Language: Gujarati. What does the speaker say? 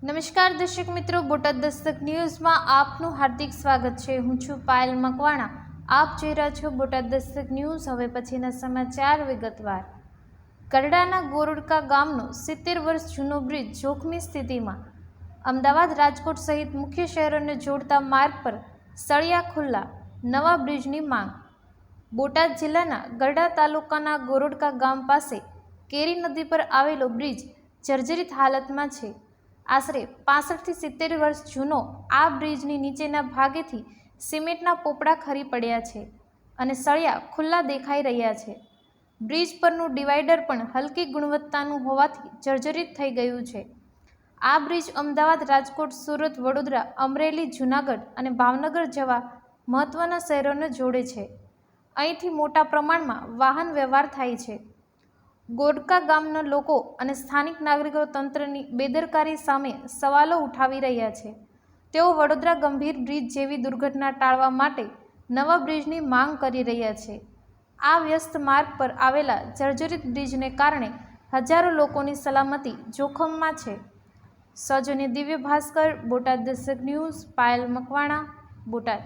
નમસ્કાર દર્શક મિત્રો, બોટાદ દસ્તક ન્યૂઝમાં આપનું હાર્દિક સ્વાગત છે। હું છું પાયલ મકવાણા। આપ જોઈ રહ્યા છો બોટાદ દસ્તક ન્યૂઝ। હવે પછીના સમાચાર વિગતવાર। કરડાના ગોરડકા ગામનો 70 વર્ષ જૂનો બ્રિજ જોખમી સ્થિતિમાં। અમદાવાદ, રાજકોટ સહિત મુખ્ય શહેરોને જોડતા માર્ગ પર સળિયા ખુલ્લા, નવા બ્રિજની માંગ। બોટાદ જિલ્લાના ગરડા તાલુકાના ગોરડકા ગામ પાસે કેરી નદી પર આવેલો બ્રિજ જર્જરિત હાલતમાં છે। આશરે 65 થી 70 વર્ષ જૂનો આ બ્રિજની નીચેના ભાગેથી સિમેન્ટના પોપડા ખરી પડ્યા છે અને સળિયા ખુલ્લા દેખાઈ રહ્યા છે। બ્રિજ પરનું ડિવાઈડર પણ હલકી ગુણવત્તાનું હોવાથી જર્જરિત થઈ ગયું છે। આ બ્રિજ અમદાવાદ, રાજકોટ, સુરત, વડોદરા, અમરેલી, જૂનાગઢ અને ભાવનગર જેવા મહત્વના શહેરોને જોડે છે। અહીંથી મોટા પ્રમાણમાં વાહન વ્યવહાર થાય છે। ગોરડકા ગામના લોકો અને સ્થાનિક નાગરિકો તંત્રની બેદરકારી સામે સવાલો ઉઠાવી રહ્યા છે। તેઓ વડોદરા ગંભીર બ્રિજ જેવી દુર્ઘટના ટાળવા માટે નવા બ્રિજની માંગ કરી રહ્યા છે। આ વ્યસ્ત માર્ગ પર આવેલા જર્જરિત બ્રિજને કારણે હજારો લોકોની સલામતી જોખમમાં છે। સૌજન્ય દિવ્ય ભાસ્કર, બોટાદ દસ્તક ન્યૂઝ, પાયલ મકવાણા, બોટાદ।